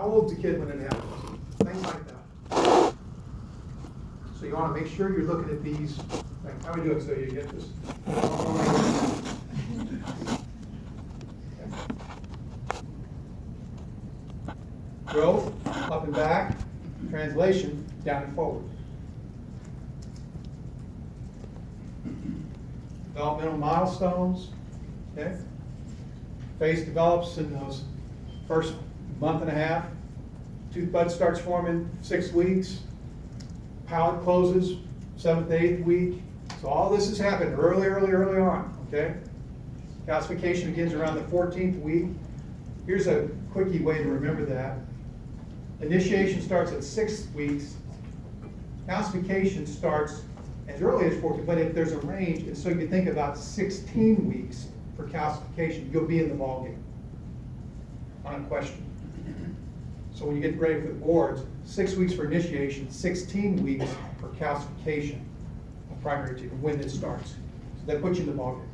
How old's the kid when it happens? Things like that. So you want to make sure you're looking at these. Like, how we do it so you get this? Growth, up and back. Translation, down and forward. Developmental milestones, okay? Face develops in those first month and a half. Tooth bud starts forming 6 weeks. Palate closes 7th to 8th week. So all this has happened early on, okay? Calcification begins around the 14th week. Here's a quickie way to remember that. Initiation starts at 6 weeks. Calcification starts as early as 14, but if there's a range, and so you think about 16 weeks for calcification, you'll be in the ballgame on a question. So when you get ready for the boards, 6 weeks for initiation, 16 weeks for calcification of primary tooth, when it starts. So that puts you in the ballgame.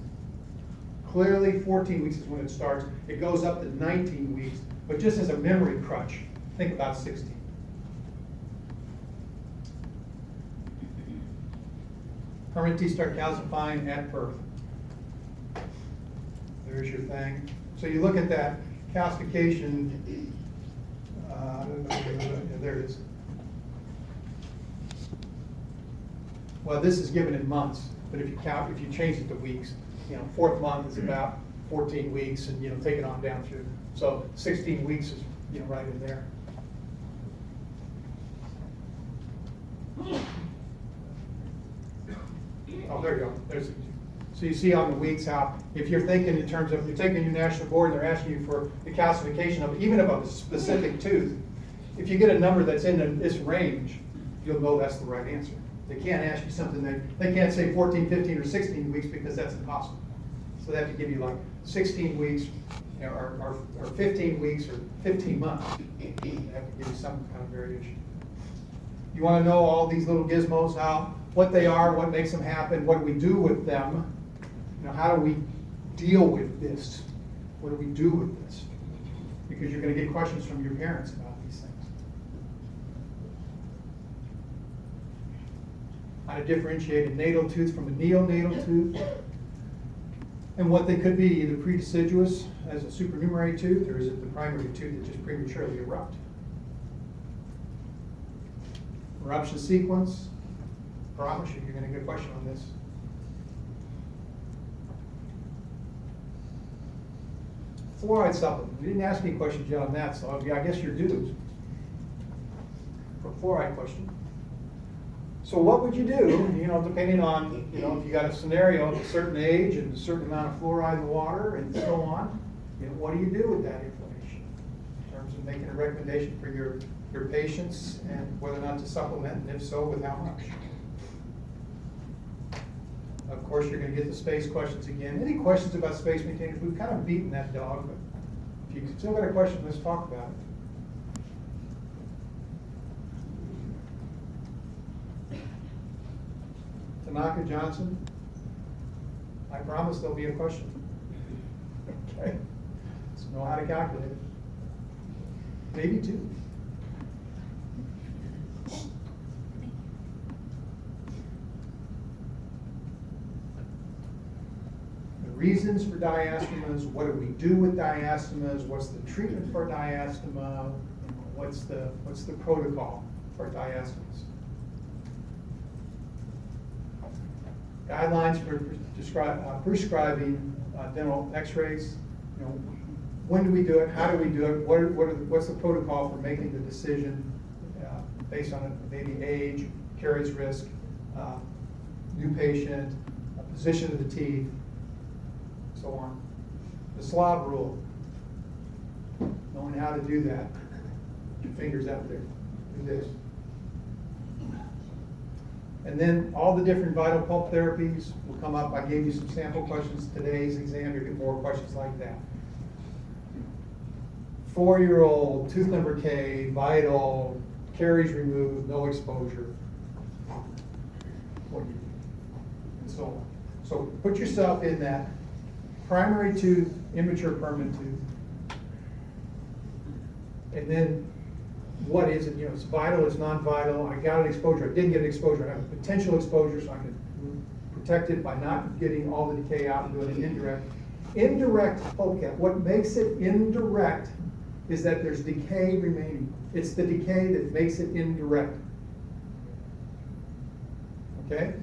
Clearly, 14 weeks is when it starts. It goes up to 19 weeks, but just as a memory crutch, think about 16. Permanent teeth start calcifying at birth. There's your thing. So you look at that calcification. There it is. Well, this is given in months, but if you change it to weeks, 4th month is about 14 weeks, and take it on down through. So 16 weeks is right in there. Oh, there you go. So you see on the weeks how, if you're thinking in terms of, you're taking your national board and they're asking you for the calcification of even of a specific tooth, if you get a number that's in this range, you'll know that's the right answer. They can't ask you something they can't say 14, 15, or 16 weeks because that's impossible. So they have to give you like 16 weeks, or 15 weeks, or 15 months. They have to give you some kind of variation. You want to know all these little gizmos, what they are, what makes them happen, what do we do with them? How do we deal with this? What do we do with this? Because you're going to get questions from your parents about these things. How to differentiate a natal tooth from a neonatal tooth, and what they could be, either predeciduous as a supernumerary tooth, or is it the primary tooth that just prematurely erupt? Eruption sequence. Promise you, you're going to get a question on this. Fluoride supplement. We didn't ask any questions yet on that, so I guess you're due for fluoride question. So what would you do, depending on, if you got a scenario of a certain age and a certain amount of fluoride in the water and so on, what do you do with that information in terms of making a recommendation for your patients and whether or not to supplement, and if so, with how much? Of course, you're going to get the space questions again. Any questions about space maintainers? We've kind of beaten that dog, but if you still got a question, let's talk about it. Tanaka Johnson, I promise there'll be a question. Okay, so know how to calculate it. Maybe two. The reasons for diastemas, what do we do with diastemas, what's the treatment for diastema, what's the protocol for diastemas. Guidelines for prescribing dental x-rays. When do we do it? How do we do it? What's the protocol for making the decision based on maybe age, caries risk, new patient, position of the teeth, so on. The slob rule. Knowing how to do that. Your fingers out there. Do this. And then all the different vital pulp therapies will come up. I gave you some sample questions. Today's exam, you'll get more questions like that. 4-year-old, tooth number K, vital, caries removed, no exposure. What do you do? And so on. So put yourself in that primary tooth, immature permanent tooth. And then what is it, you know, it's vital, it's non-vital, I got an exposure, I didn't get an exposure, I have a potential exposure, so I can protect it by not getting all the decay out and doing an indirect. Indirect pulp cap, what makes it indirect is that there's decay remaining. It's the decay that makes it indirect. Okay?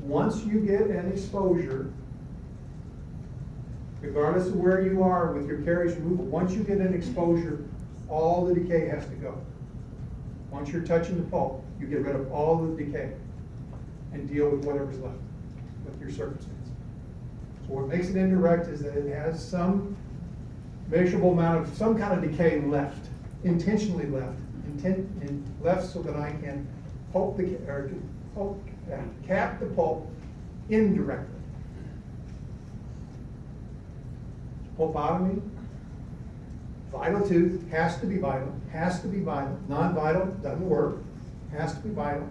Once you get an exposure, regardless of where you are with your caries removal, once you get an exposure, all the decay has to go. Once you're touching the pulp, you get rid of all the decay and deal with whatever's left with your circumstance. So what makes it indirect is that it has some measurable amount of, some kind of decay left, intentionally left, left so that I can pulp the, or pulp, cap the pulp indirectly. Pulpotomy, vital tooth, has to be vital, has to be vital. Non-vital, doesn't work, has to be vital.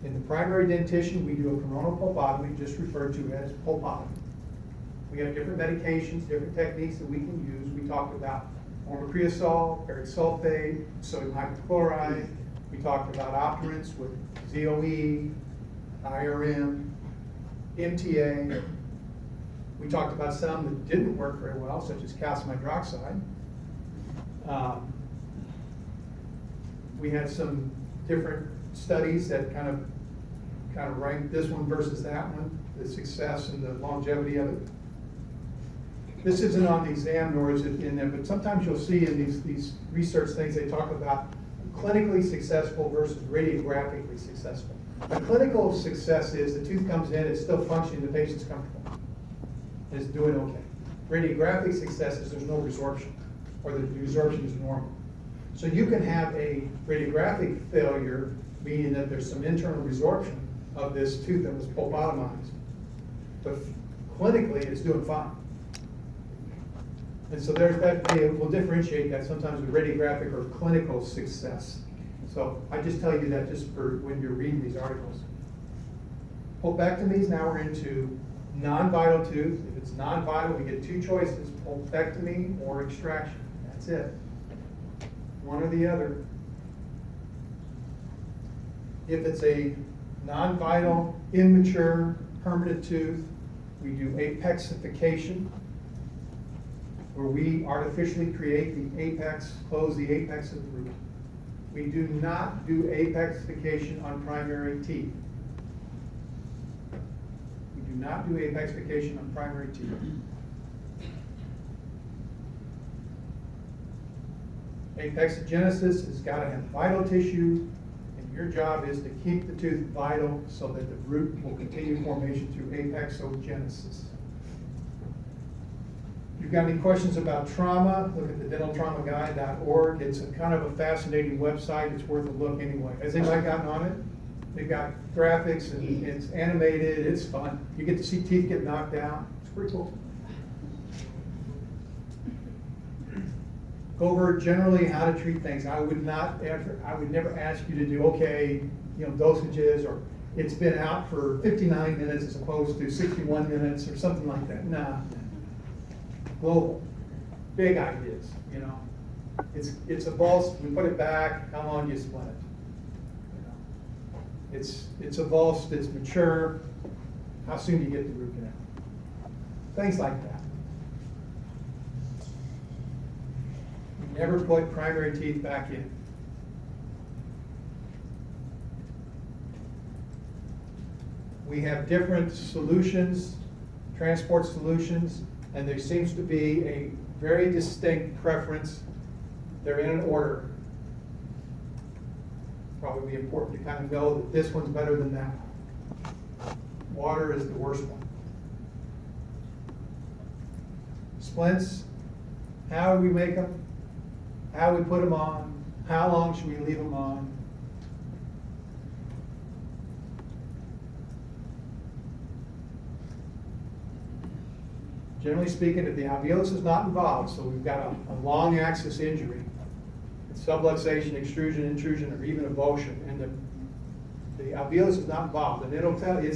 In the primary dentition, we do a coronal pulpotomy, just referred to as pulpotomy. We have different medications, different techniques that we can use. We talked about omeprazole, ferric sulfate, sodium hypochlorite. We talked about operants with ZOE, IRM, MTA. We talked about some that didn't work very well, such as calcium hydroxide. We had some different studies that kind of ranked this one versus that one, the success and the longevity of it. This isn't on the exam, nor is it in there, but sometimes you'll see in these research things, they talk about clinically successful versus radiographically successful. A clinical success is the tooth comes in, it's still functioning, the patient's comfortable, and it's doing okay. Radiographic success is there's no resorption, or the resorption is normal. So you can have a radiographic failure, meaning that there's some internal resorption of this tooth that was pulpotomized, but clinically it's doing fine. And so there's that, we'll differentiate that sometimes with radiographic or clinical success. So I just tell you that just for when you're reading these articles. Pulpectomies, now we're into non-vital tooth. If it's non-vital, we get two choices, pulpectomy or extraction. That's it. One or the other. If it's a non-vital, immature, permanent tooth, we do apexification, where we artificially create the apex, close the apex of the root. We do not do apexification on primary teeth. We do not do apexification on primary teeth. Apexogenesis has got to have vital tissue, and your job is to keep the tooth vital so that the root will continue formation through apexogenesis. If you've got any questions about trauma, look at the dentaltraumaguide.org. It's a kind of a fascinating website. It's worth a look anyway. Has anybody gotten on it? They've got graphics and it's animated. It's fun. You get to see teeth get knocked out. It's pretty cool. Go over generally how to treat things. I would never ask you to do, okay, dosages, or it's been out for 59 minutes as opposed to 61 minutes or something like that. Nah. Global, big ideas, It's a pulse, we put it back, how long do you splint it? It's a pulse that's mature, how soon do you get the root canal? Things like that. You never put primary teeth back in. We have different solutions, transport solutions, and there seems to be a very distinct preference. They're in an order. Probably be important to kind of know that this one's better than that one. Water is the worst one. Splints, how do we make them? How do we put them on? How long should we leave them on? Generally speaking, if the alveolus is not involved, so we've got a long axis injury, subluxation, extrusion, intrusion, or even avulsion, and the alveolus is not involved, and it'll tell you,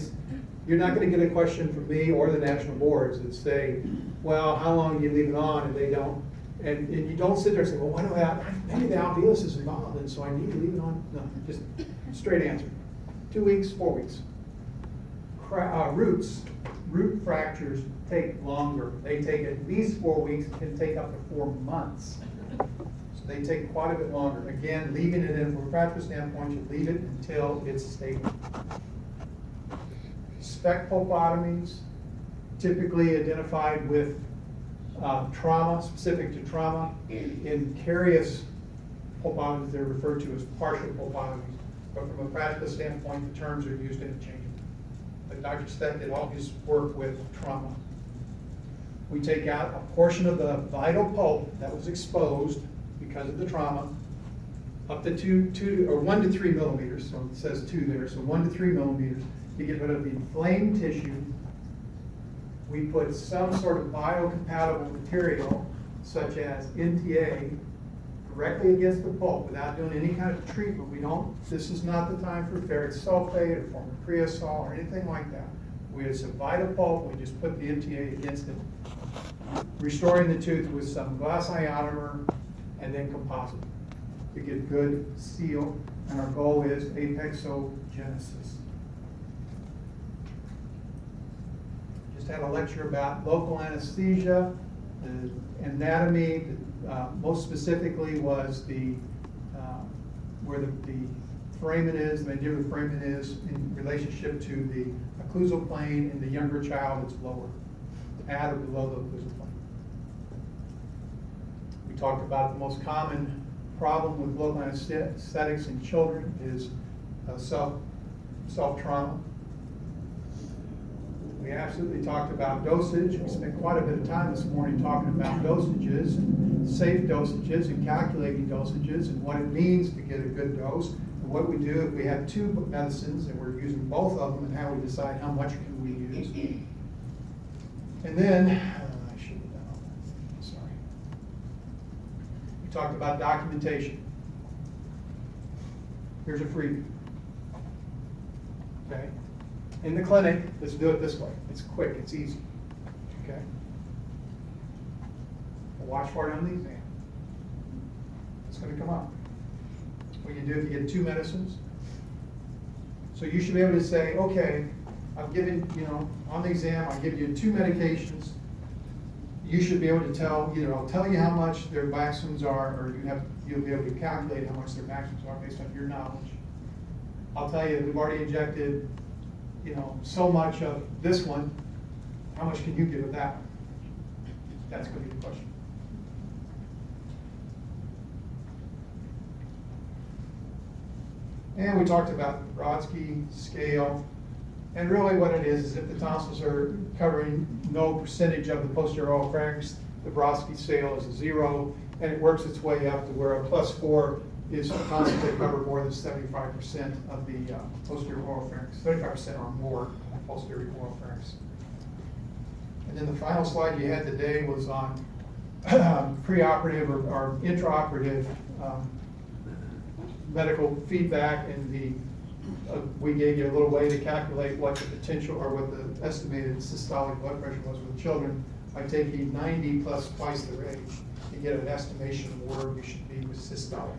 you're not going to get a question from me or the national boards that say, well, how long do you leave it on? And they don't And you don't sit there and say, well, why do I have, maybe the alveolus is involved, and so I need to leave it on. No, just straight answer. 2 weeks, 4 weeks. Root fractures take longer. They take at least 4 weeks, can take up to 4 months. So they take quite a bit longer. Again, leaving it in from a practical standpoint, you leave it until it's stable. Spec pulpotomies, typically identified with trauma, specific to trauma. In carious pulpotomies, they're referred to as partial pulpotomies. But from a practical standpoint, the terms are used interchangeably. But Dr. Speck did all his work with trauma. We take out a portion of the vital pulp that was exposed because of the trauma, up to 1 to 3 millimeters. So it says 2 there, so 1 to 3 millimeters. To get rid of the inflamed tissue, we put some sort of biocompatible material, such as NTA, directly against the pulp without doing any kind of treatment. This is not the time for ferric sulfate or form of creosol or anything like that. It's a vital pulp, we just put the NTA against it, restoring the tooth with some glass ionomer and then composite to get good seal, and our goal is apexogenesis. Just had a lecture about local anesthesia, the anatomy, most specifically was where the foramen is, the mandibular foramen is in relationship to the occlusal plane. In the younger child, it's lower, at or below the occlusal plane. We talked about the most common problem with local anesthetics in children is self-trauma. We absolutely talked about dosage. We spent quite a bit of time this morning talking about dosages, and safe dosages, and calculating dosages, and what it means to get a good dose, and what we do if we have 2 medicines and we're using both of them, and how we decide how much can we use. And then, I should have done all that. Sorry. We talked about documentation. Here's a freebie. Okay. In the clinic, let's do it this way. It's quick, it's easy, okay? Watch for it on the exam. It's gonna come up. What you do if you get 2 medicines. So you should be able to say, okay, I've given, on the exam, I'll give you 2 medications. You should be able to tell, either I'll tell you how much their maxims are, or you'll be able to calculate how much their maxims are based on your knowledge. I'll tell you, we've already injected so much of this one, how much can you give of that one? That's going to be the question. And we talked about the Brodsky scale. And really what it is if the tonsils are covering no percentage of the posterior oropharynx, the Brodsky scale is a 0, and it works its way up to where a +4 is tonsils that cover more than 75% of the posterior oropharynx, 35% or more of the posterior oropharynx. And then the final slide you had today was on preoperative or intraoperative medical feedback, and we gave you a little way to calculate what the potential or what the estimated systolic blood pressure was with children by taking 90 plus twice their age to get an estimation of where we should be with systolic.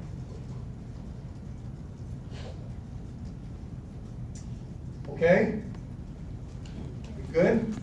Okay? Good?